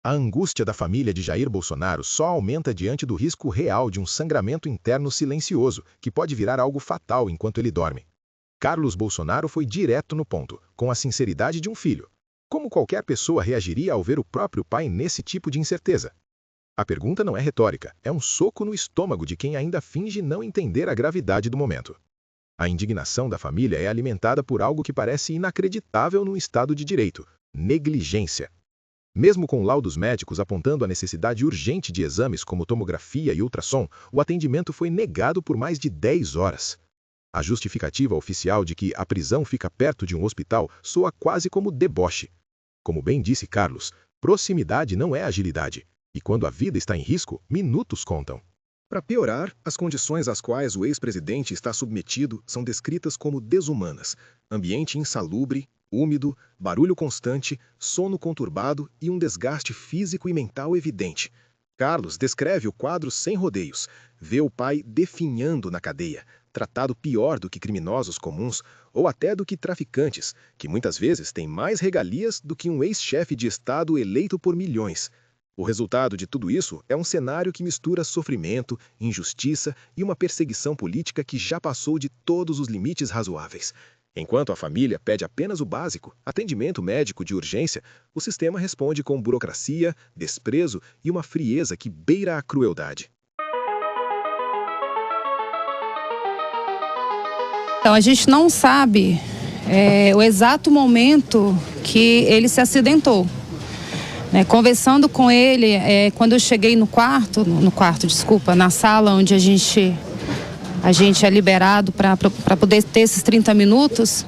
A angústia da família de Jair Bolsonaro só aumenta diante do risco real de um sangramento interno silencioso, que pode virar algo fatal enquanto ele dorme. Carlos Bolsonaro foi direto no ponto, com a sinceridade de um filho. Como qualquer pessoa reagiria ao ver o próprio pai nesse tipo de incerteza? A pergunta não é retórica, é um soco no estômago de quem ainda finge não entender a gravidade do momento. A indignação da família é alimentada por algo que parece inacreditável num Estado de direito: negligência. Mesmo com laudos médicos apontando a necessidade urgente de exames como tomografia e ultrassom, o atendimento foi negado por mais de 10 horas. A justificativa oficial de que a prisão fica perto de um hospital soa quase como deboche. Como bem disse Carlos, proximidade não é agilidade, e quando a vida está em risco, minutos contam. Para piorar, as condições às quais o ex-presidente está submetido são descritas como desumanas: ambiente insalubre, úmido, barulho constante, sono conturbado e um desgaste físico e mental evidente. Carlos descreve o quadro sem rodeios. Vê o pai definhando na cadeia, tratado pior do que criminosos comuns ou até do que traficantes, que muitas vezes têm mais regalias do que um ex-chefe de Estado eleito por milhões. O resultado de tudo isso é um cenário que mistura sofrimento, injustiça e uma perseguição política que já passou de todos os limites razoáveis. Enquanto a família pede apenas o básico, atendimento médico de urgência, o sistema responde com burocracia, desprezo e uma frieza que beira a crueldade. Então, a gente não sabe o exato momento que ele se acidentou. Conversando com ele, quando eu cheguei na sala onde a gente é liberado para poder ter esses 30 minutos,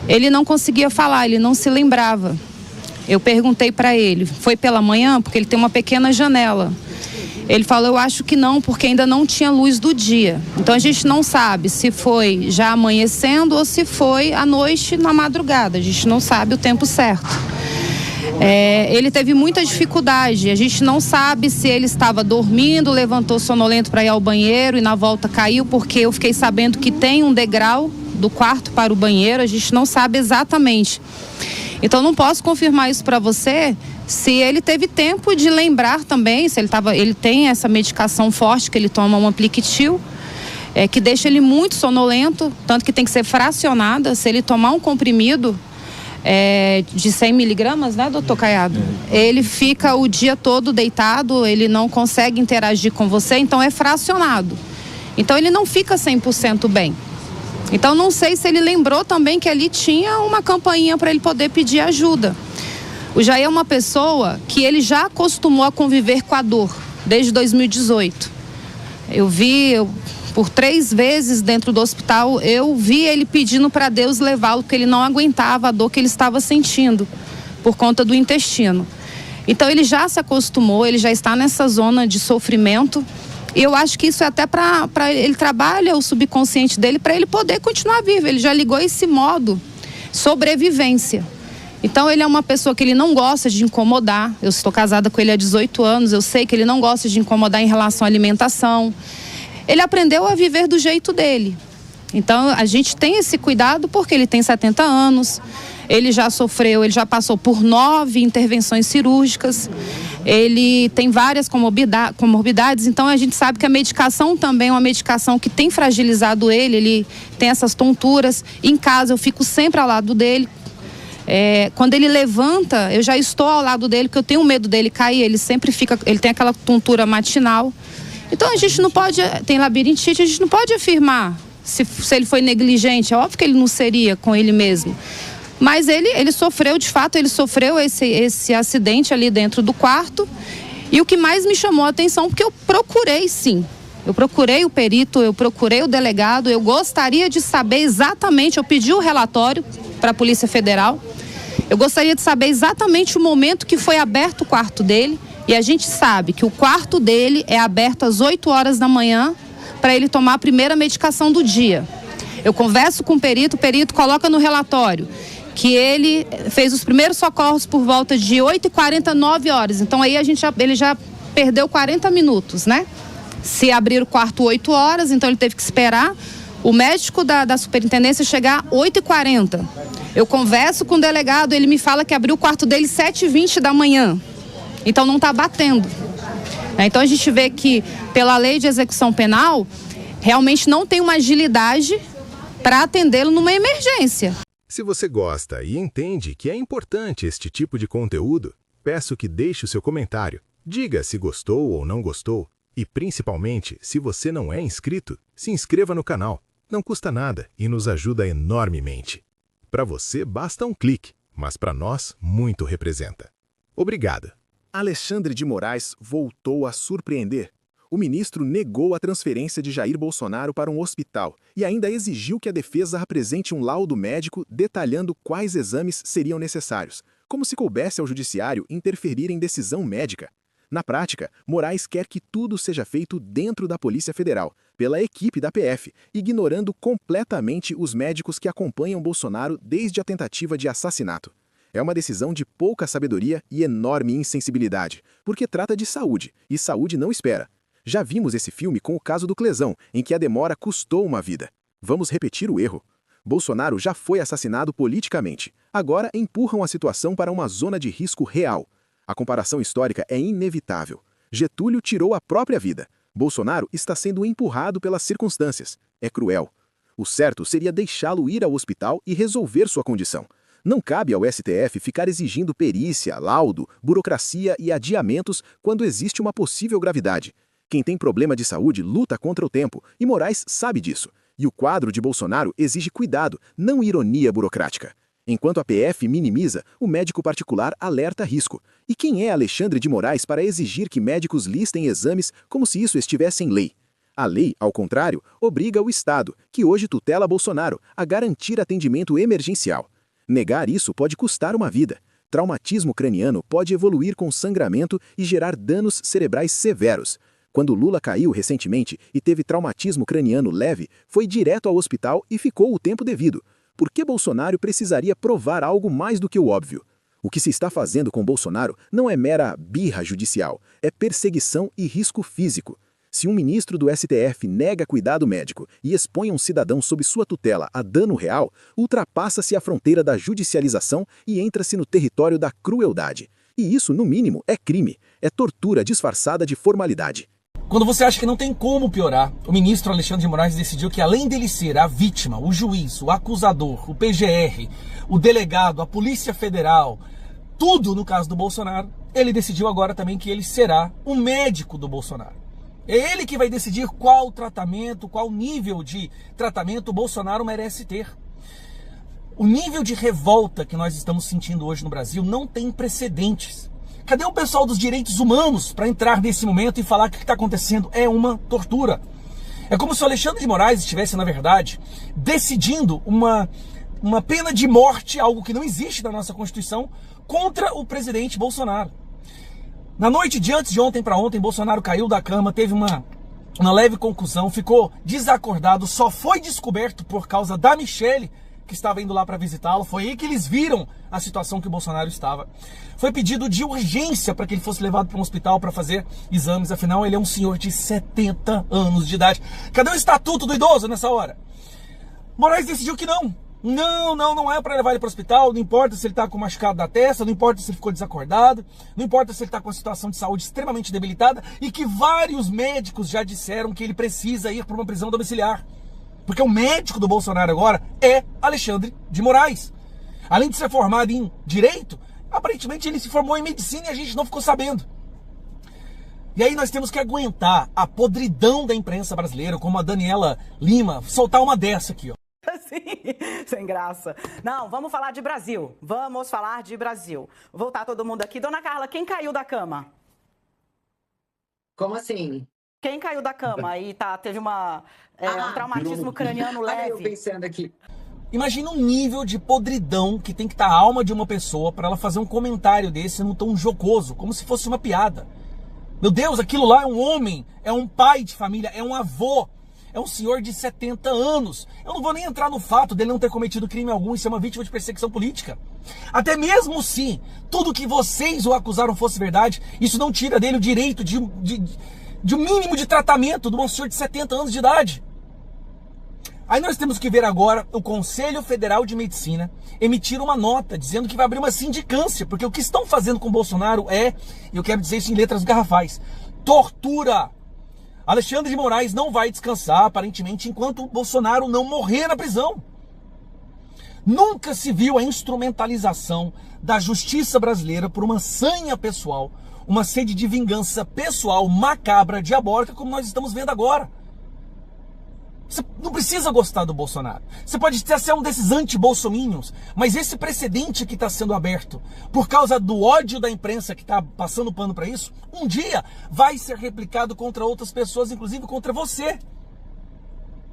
ele não conseguia falar, ele não se lembrava. Eu perguntei para ele, foi pela manhã? Porque ele tem uma pequena janela. Ele falou, eu acho que não, porque ainda não tinha luz do dia. Então a gente não sabe se foi já amanhecendo ou se foi à noite, na madrugada. A gente não sabe o tempo certo. Ele teve muita dificuldade, a gente não sabe se ele estava dormindo, levantou sonolento para ir ao banheiro e na volta caiu, porque eu fiquei sabendo que tem um degrau do quarto para o banheiro, a gente não sabe exatamente. Então não posso confirmar isso para você, se ele teve tempo de lembrar também, se ele tem essa medicação forte que ele toma, um Ampliquitil, que deixa ele muito sonolento, tanto que tem que ser fracionada. Se ele tomar um comprimido de 100 miligramas, né, doutor Caiado? Ele fica o dia todo deitado, ele não consegue interagir com você, então é fracionado. Então ele não fica 100% bem. Então não sei se ele lembrou também que ali tinha uma campainha para ele poder pedir ajuda. O Jair é uma pessoa que ele já acostumou a conviver com a dor, desde 2018. Por 3 vezes dentro do hospital, eu vi ele pedindo para Deus levá-lo, porque ele não aguentava a dor que ele estava sentindo por conta do intestino. Então ele já se acostumou, ele já está nessa zona de sofrimento. E eu acho que isso é até para ele trabalha o subconsciente dele para ele poder continuar vivo. Ele já ligou esse modo sobrevivência. Então ele é uma pessoa que ele não gosta de incomodar. Eu estou casada com ele há 18 anos, eu sei que ele não gosta de incomodar em relação à alimentação. Ele aprendeu a viver do jeito dele. Então a gente tem esse cuidado porque ele tem 70 anos, ele já passou por 9 intervenções cirúrgicas, ele tem várias comorbidades, então a gente sabe que a medicação também é uma medicação que tem fragilizado ele tem essas tonturas. Em casa eu fico sempre ao lado dele. Quando ele levanta, eu já estou ao lado dele, porque eu tenho medo dele cair, ele tem aquela tontura matinal. Então a gente não pode, tem labirintite, a gente não pode afirmar se ele foi negligente. É óbvio que ele não seria com ele mesmo. Mas ele sofreu, de fato, ele sofreu esse acidente ali dentro do quarto. E o que mais me chamou a atenção, porque eu procurei sim. Eu procurei o perito, eu procurei o delegado, eu gostaria de saber exatamente, eu pedi o relatório para a Polícia Federal. Eu gostaria de saber exatamente o momento que foi aberto o quarto dele. E a gente sabe que o quarto dele é aberto às 8 horas da manhã para ele tomar a primeira medicação do dia. Eu converso com o perito coloca no relatório que ele fez os primeiros socorros por volta de 8h40, 9 horas. Então aí ele já perdeu 40 minutos, né? Se abrir o quarto 8 horas, então ele teve que esperar o médico da superintendência chegar 8h40. Eu converso com o delegado, ele me fala que abriu o quarto dele 7h20 da manhã. Então não está batendo. Então a gente vê que pela lei de execução penal, realmente não tem uma agilidade para atendê-lo numa emergência. Se você gosta e entende que é importante este tipo de conteúdo, peço que deixe o seu comentário, diga se gostou ou não gostou e, principalmente, se você não é inscrito, se inscreva no canal. Não custa nada e nos ajuda enormemente. Para você basta um clique, mas para nós muito representa. Obrigado. Alexandre de Moraes voltou a surpreender. O ministro negou a transferência de Jair Bolsonaro para um hospital e ainda exigiu que a defesa apresente um laudo médico detalhando quais exames seriam necessários, como se coubesse ao judiciário interferir em decisão médica. Na prática, Moraes quer que tudo seja feito dentro da Polícia Federal, pela equipe da PF, ignorando completamente os médicos que acompanham Bolsonaro desde a tentativa de assassinato. É uma decisão de pouca sabedoria e enorme insensibilidade, porque trata de saúde, e saúde não espera. Já vimos esse filme com o caso do Clesão, em que a demora custou uma vida. Vamos repetir o erro. Bolsonaro já foi assassinado politicamente. Agora empurram a situação para uma zona de risco real. A comparação histórica é inevitável. Getúlio tirou a própria vida. Bolsonaro está sendo empurrado pelas circunstâncias. É cruel. O certo seria deixá-lo ir ao hospital e resolver sua condição. Não cabe ao STF ficar exigindo perícia, laudo, burocracia e adiamentos quando existe uma possível gravidade. Quem tem problema de saúde luta contra o tempo, e Moraes sabe disso. E o quadro de Bolsonaro exige cuidado, não ironia burocrática. Enquanto a PF minimiza, o médico particular alerta risco. E quem é Alexandre de Moraes para exigir que médicos listem exames como se isso estivesse em lei? A lei, ao contrário, obriga o Estado, que hoje tutela Bolsonaro, a garantir atendimento emergencial. Negar isso pode custar uma vida. Traumatismo craniano pode evoluir com sangramento e gerar danos cerebrais severos. Quando Lula caiu recentemente e teve traumatismo craniano leve, foi direto ao hospital e ficou o tempo devido. Por que Bolsonaro precisaria provar algo mais do que o óbvio? O que se está fazendo com Bolsonaro não é mera birra judicial, é perseguição e risco físico. Se um ministro do STF nega cuidado médico e expõe um cidadão sob sua tutela a dano real, ultrapassa-se a fronteira da judicialização e entra-se no território da crueldade. E isso, no mínimo, é crime, é tortura disfarçada de formalidade. Quando você acha que não tem como piorar, o ministro Alexandre de Moraes decidiu que, além dele ser a vítima, o juiz, o acusador, o PGR, o delegado, a Polícia Federal, tudo no caso do Bolsonaro, ele decidiu agora também que ele será o médico do Bolsonaro. É ele que vai decidir qual tratamento, qual nível de tratamento o Bolsonaro merece ter. O nível de revolta que nós estamos sentindo hoje no Brasil não tem precedentes. Cadê o pessoal dos direitos humanos para entrar nesse momento e falar que o que está acontecendo é uma tortura? É como se o Alexandre de Moraes estivesse, na verdade, decidindo uma pena de morte, algo que não existe na nossa Constituição, contra o presidente Bolsonaro. Na noite de antes de ontem para ontem, Bolsonaro caiu da cama, teve uma leve concussão, ficou desacordado, só foi descoberto por causa da Michelle, que estava indo lá para visitá-lo. Foi aí que eles viram a situação que o Bolsonaro estava. Foi pedido de urgência para que ele fosse levado para um hospital para fazer exames, afinal ele é um senhor de 70 anos de idade. Cadê o estatuto do idoso nessa hora? Moraes decidiu que não. Não é para levar ele para o hospital, não importa se ele está com machucado da testa, não importa se ele ficou desacordado, não importa se ele está com uma situação de saúde extremamente debilitada e que vários médicos já disseram que ele precisa ir para uma prisão domiciliar. Porque o médico do Bolsonaro agora é Alexandre de Moraes. Além de ser formado em Direito, aparentemente ele se formou em Medicina e a gente não ficou sabendo. E aí nós temos que aguentar a podridão da imprensa brasileira, como a Daniela Lima, soltar uma dessa aqui, ó. Sim, sem graça. Não, vamos falar de Brasil. Vamos falar de Brasil. Vou voltar todo mundo aqui. Dona Carla, quem caiu da cama? Como assim? Quem caiu da cama e teve um traumatismo craniano leve? Eu pensando aqui. Imagina o nível de podridão que tem que estar a alma de uma pessoa para ela fazer um comentário desse num tom jocoso, como se fosse uma piada. Meu Deus, aquilo lá é um homem, é um pai de família, é um avô, é um senhor de 70 anos. Eu não vou nem entrar no fato dele não ter cometido crime algum e ser uma vítima de perseguição política. Até mesmo se tudo que vocês o acusaram fosse verdade, isso não tira dele o direito de um mínimo de tratamento de um senhor de 70 anos de idade. Aí nós temos que ver agora o Conselho Federal de Medicina emitir uma nota dizendo que vai abrir uma sindicância, porque o que estão fazendo com o Bolsonaro é, eu quero dizer isso em letras garrafais, tortura. Alexandre de Moraes não vai descansar, aparentemente, enquanto o Bolsonaro não morrer na prisão. Nunca se viu a instrumentalização da justiça brasileira por uma sanha pessoal, uma sede de vingança pessoal, macabra, diabólica, como nós estamos vendo agora. Você não precisa gostar do Bolsonaro. Você pode ser um desses anti-bolsominions, mas esse precedente que está sendo aberto por causa do ódio da imprensa que está passando pano para isso, um dia vai ser replicado contra outras pessoas, inclusive contra você.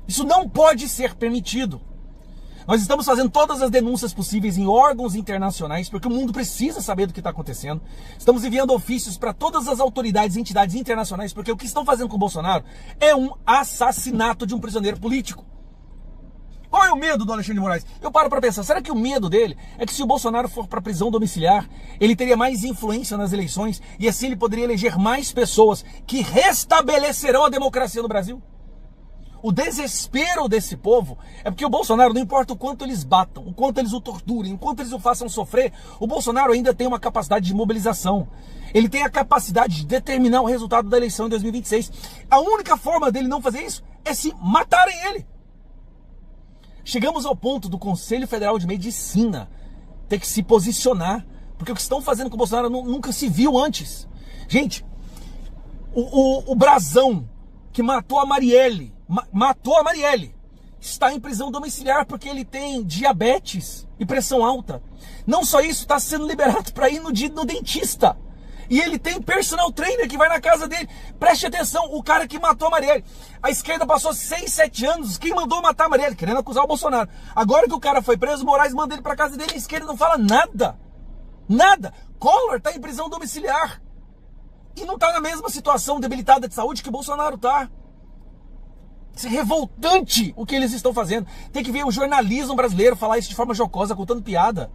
Isso não pode ser permitido. Nós estamos fazendo todas as denúncias possíveis em órgãos internacionais, porque o mundo precisa saber do que está acontecendo. Estamos enviando ofícios para todas as autoridades e entidades internacionais, porque o que estão fazendo com o Bolsonaro é um assassinato de um prisioneiro político. Qual é o medo do Alexandre de Moraes? Eu paro para pensar, será que o medo dele é que se o Bolsonaro for para prisão domiciliar, ele teria mais influência nas eleições e assim ele poderia eleger mais pessoas que restabelecerão a democracia no Brasil? O desespero desse povo é porque o Bolsonaro, não importa o quanto eles batam, o quanto eles o torturem, o quanto eles o façam sofrer, o Bolsonaro ainda tem uma capacidade de mobilização. Ele tem a capacidade de determinar o resultado da eleição em 2026. A única forma dele não fazer isso é se matarem ele. Chegamos ao ponto do Conselho Federal de Medicina ter que se posicionar, porque o que estão fazendo com o Bolsonaro nunca se viu antes. Gente, o Brazão, que matou a Marielle, está em prisão domiciliar porque ele tem diabetes e pressão alta. Não só isso, está sendo liberado para ir no dentista. E ele tem personal trainer que vai na casa dele. Preste atenção, o cara que matou a Marielle. A esquerda passou 6, 7 anos, quem mandou matar a Marielle? Querendo acusar o Bolsonaro. Agora que o cara foi preso, Moraes manda ele para casa dele, a esquerda não fala nada. Nada. Collor está em prisão domiciliar. E não está na mesma situação debilitada de saúde que o Bolsonaro está. Isso é revoltante o que eles estão fazendo. Tem que ver o jornalismo brasileiro falar isso de forma jocosa, contando piada.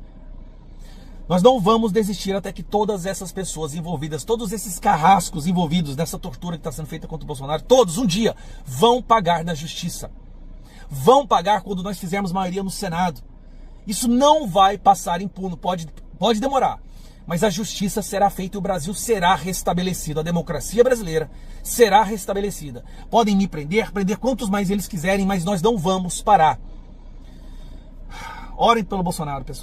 Nós não vamos desistir até que todas essas pessoas envolvidas, todos esses carrascos envolvidos nessa tortura que está sendo feita contra o Bolsonaro, todos um dia vão pagar na justiça. Vão pagar quando nós fizermos maioria no Senado. Isso não vai passar impune, pode demorar. Mas a justiça será feita e o Brasil será restabelecido. A democracia brasileira será restabelecida. Podem me prender quantos mais eles quiserem, mas nós não vamos parar. Orem pelo Bolsonaro, pessoal.